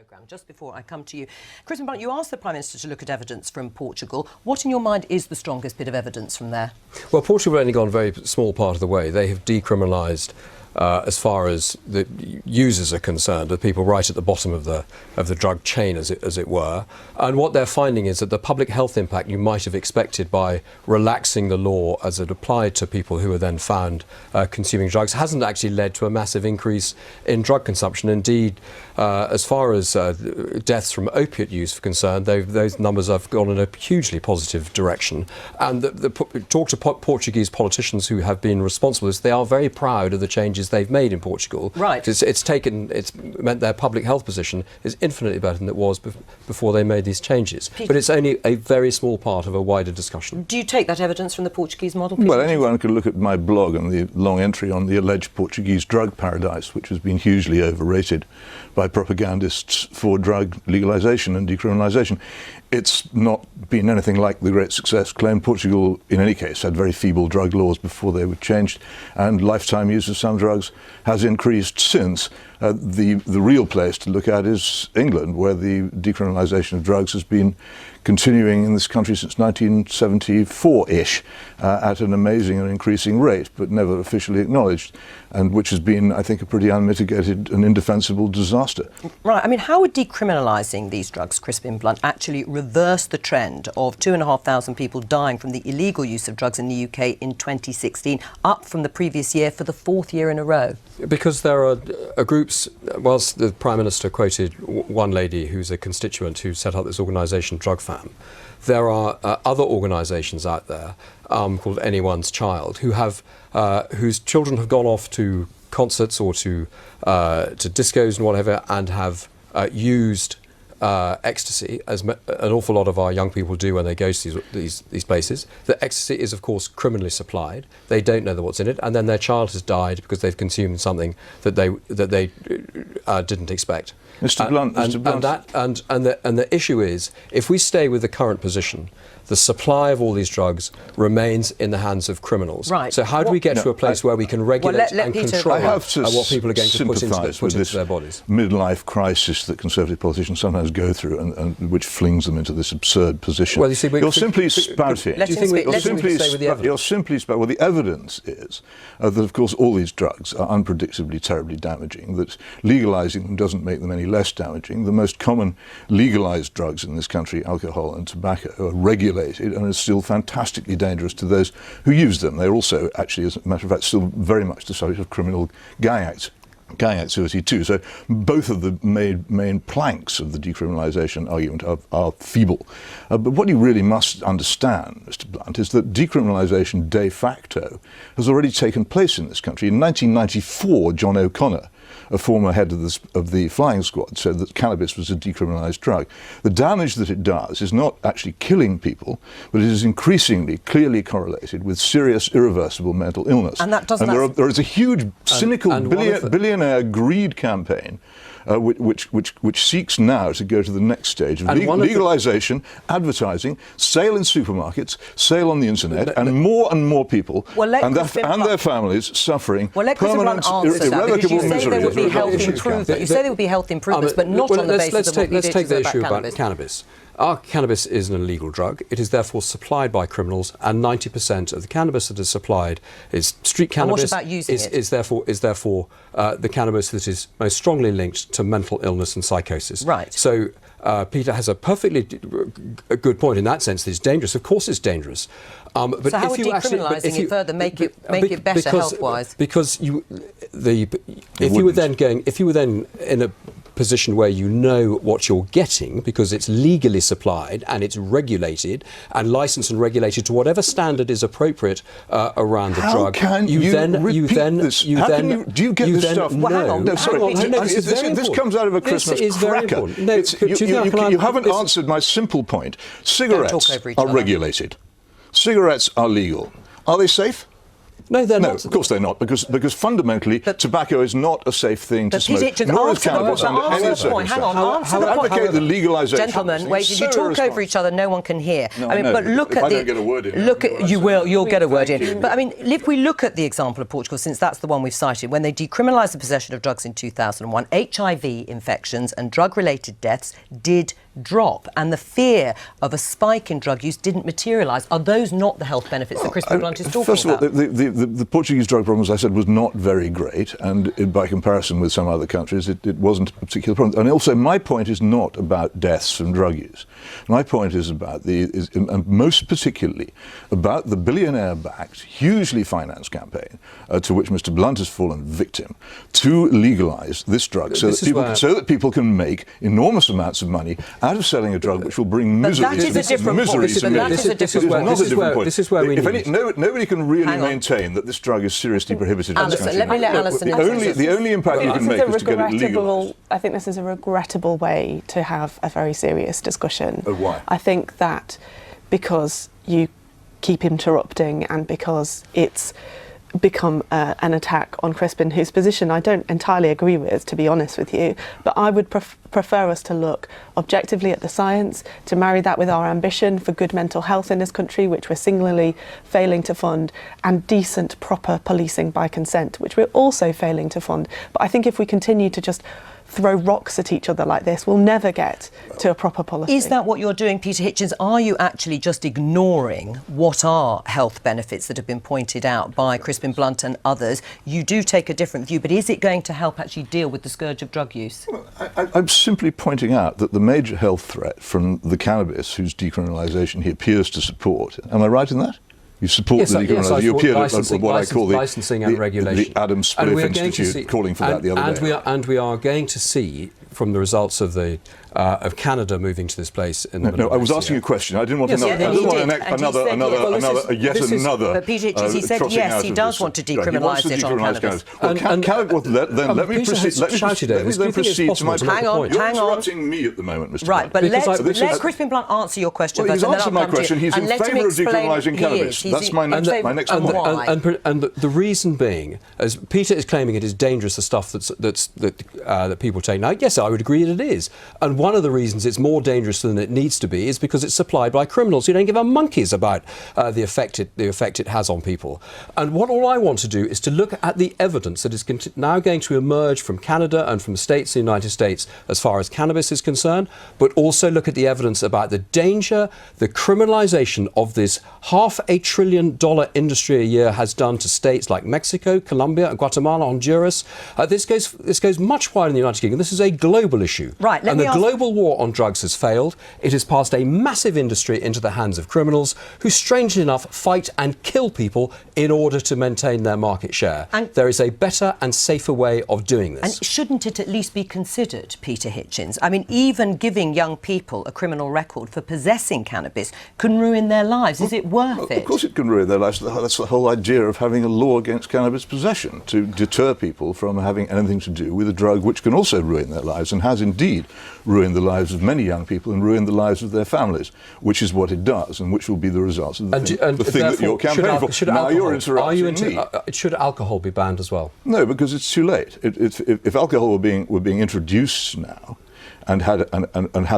programme. Just before I come to you, Crispin Blunt, you asked the Prime Minister to look at evidence from Portugal. What, in your mind, is the strongest bit of evidence from there? Well, Portugal have only gone a very small part of the way. They have decriminalised, as far as the users are concerned, the people right at the bottom of the drug chain, as it were. And what they're finding is that the public health impact you might have expected by relaxing the law as it applied to people who are then found consuming drugs hasn't actually led to a massive increase in drug consumption. Indeed, as far as deaths from opiate use are concerned, those numbers have gone in a hugely positive direction. And talk to Portuguese politicians who have been responsible for this, they are very proud of the changes they've made in Portugal. Right. It's meant their public health position is infinitely better than it was before they made these changes. Peter, but it's only a very small part of a wider discussion. Do you take that evidence from the Portuguese model, Peter? Well, anyone could look at my blog and the long entry on the alleged Portuguese drug paradise, which has been hugely overrated by propagandists for drug legalisation and decriminalisation. It's not been anything like the great success claimed. Portugal, in any case, had very feeble drug laws before they were changed, and lifetime use of some drugs has increased since. The real place to look at is England, where the decriminalisation of drugs has been continuing in this country since 1974-ish at an amazing and increasing rate, but never officially acknowledged, and which has been, I think, a pretty unmitigated and indefensible disaster. Right. I mean, how would decriminalising these drugs, Crispin Blunt, actually reverse the trend of 2,500 people dying from the illegal use of drugs in the UK in 2016, up from the previous year for the fourth year in a row? Because there are groups, whilst the Prime Minister quoted one lady who's a constituent who set up this organisation, Drug Fam, there are other organisations out there called Anyone's Child whose children have gone off to concerts or to discos and whatever and have used ecstasy, as an awful lot of our young people do when they go to these places. The ecstasy is, of course, criminally supplied. They don't know what's in it, and then their child has died because they've consumed something that they didn't expect. Mr. Blunt, and the issue is, if we stay with the current position, the supply of all these drugs remains in the hands of criminals. Right. So how do we get to a place where we can regulate and control what people are going to put into their bodies? Midlife crisis that Conservative politicians sometimes go through, and which flings them into this absurd position. Well, you see, you're simply spouting. Well, the evidence is that, of course, all these drugs are unpredictably terribly damaging. That legalising them doesn't make them any less damaging. The most common legalised drugs in this country, alcohol and tobacco, are regulated and are still fantastically dangerous to those who use them. They're also, actually, as a matter of fact, still very much the subject of criminal gang activity too. So both of the main planks of the decriminalisation argument are feeble. But what you really must understand, Mr. Blunt, is that decriminalisation de facto has already taken place in this country. In 1994, John O'Connor, a former head of the flying squad, said that cannabis was a decriminalised drug. The damage that it does is not actually killing people, but it is increasingly clearly correlated with serious, irreversible mental illness. And that doesn't. There is a huge, cynical billionaire greed campaign which seeks now to go to the next stage of legalisation, advertising, sale in supermarkets, sale on the internet, and more people and their families suffering permanent, irrevocable misery. You say there would be health improvements, but not on the basis of what we did the issue about about cannabis. Our cannabis is an illegal drug. It is therefore supplied by criminals, and 90% of the cannabis that is supplied is street cannabis. And what about using it? Is therefore the cannabis that is most strongly linked to mental illness and psychosis. Right. So Peter has a perfectly good point in that sense that it's dangerous. Of course it's dangerous. But so how would decriminalising it further make it better health-wise? Because if you were then in a position where you know what you're getting because it's legally supplied and it's regulated and licensed and regulated to whatever standard is appropriate around the drug. Do you get this stuff? This comes out of a Christmas cracker. You haven't answered my simple point. Cigarettes are regulated. Cigarettes are legal. Are they safe? No, they're No, not. of course they're not, because fundamentally tobacco is not a safe thing to smoke. Peter Hitchens, Nor is answer cannabis under any the point. Hang on, circumstance. answer the I point. advocate the legalisation. Gentlemen, wait, It's you so talk over irresponsible. each other, no one can hear. No, I mean, I know. but look If at I the... don't get a word in, Look I don't know at, what you I will, say. you'll get a word Thank in. you. But I mean, if we look at the example of Portugal, since that's the one we've cited, when they decriminalised the possession of drugs in 2001, HIV infections and drug-related deaths did drop, and the fear of a spike in drug use didn't materialise. Are those not the health benefits that Crispin Blunt is talking First of all, about? the Portuguese drug problem, as I said, was not very great, and by comparison with some other countries, it wasn't a particular problem. And also, my point is not about deaths from drug use. My point is about and most particularly about the billionaire-backed, hugely financed campaign to which Mr. Blunt has fallen victim to legalise this drug, so that people can make enormous amounts of money out of selling a drug which will bring misery. That is a different point. This is where we need. Nobody can really maintain that this drug is seriously prohibited in this country. Let me let Alison The only impact you can make is to get it legalised. I think this is a regrettable way to have a very serious discussion. Oh, why? I think that because you keep interrupting and because it's become an attack on Crispin, whose position I don't entirely agree with, to be honest with you, but I would prefer us to look objectively at the science, to marry that with our ambition for good mental health in this country, which we're singularly failing to fund, and decent, proper policing by consent, which we're also failing to fund. But I think if we continue to just throw rocks at each other like this, we'll never get to a proper policy. Is that what you're doing, Peter Hitchens? Are you actually just ignoring what are health benefits that have been pointed out by Crispin Blunt and others? You do take a different view, but is it going to help actually deal with the scourge of drug use? Well, I'm simply pointing out that the major health threat from the cannabis, whose decriminalisation he appears to support, am I right in that? You support the decriminalisation. You appear at what I call licensing and regulation. The Adam Spliff Institute calling for that the other day. And we are going to see, from the results of Canada moving to this place in the middle of I was asking you a question. I didn't want another. But Peter Hitchens, he said yes, he does want to decriminalise it on cannabis. Then let me proceed. Let me then proceed to my point. Hang on. You're interrupting me at the moment, Mr. Right, but let Crispin Blunt answer your question first, he's and then answered I'll my come question. to you. He's in favour of decriminalising cannabis. That's my next point. And the reason being, as Peter is claiming, it is dangerous, the stuff that people take. Now, yes, I would agree that it is. And one of the reasons it's more dangerous than it needs to be is because it's supplied by criminals who don't give a monkeys about the effect it has on people. And all I want to do is to look at the evidence that is now going to emerge from Canada and from the States, the United States, as far as cannabis is concerned, but also look at the evidence about the danger, the criminalisation of this $500 billion industry a year has done to states like Mexico, Colombia, Guatemala, Honduras. This goes much wider in the United Kingdom. This is a global issue. Right, and the global war on drugs has failed. It has passed a massive industry into the hands of criminals who, strangely enough, fight and kill people in order to maintain their market share. And there is a better and safer way of doing this. And shouldn't it at least be considered, Peter Hitchens? I mean, even giving young people a criminal record for possessing cannabis can ruin their lives. Is it worth it? Of course it can ruin their lives. That's the whole idea of having a law against cannabis possession, to deter people from having anything to do with a drug which can also ruin their lives, and has indeed ruined the lives of many young people and ruined the lives of their families, which is what it does, and which will be the results of the thing that you're campaigning for. Now you're interrupting me. Should alcohol be banned as well? No, because it's too late. If alcohol were being introduced now, and had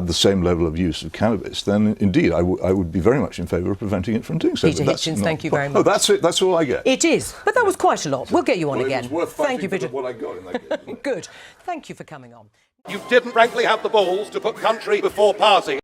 the same level of use of cannabis, then indeed I would be very much in favour of preventing it from doing so. Peter Hitchens, thank you very much. Oh, that's it. That's all I get. It is, but that was quite a lot. We'll get you on again. It was worth thank you, Peter. what I got in that case. Good. Thank you for coming on. You didn't frankly have the balls to put country before party.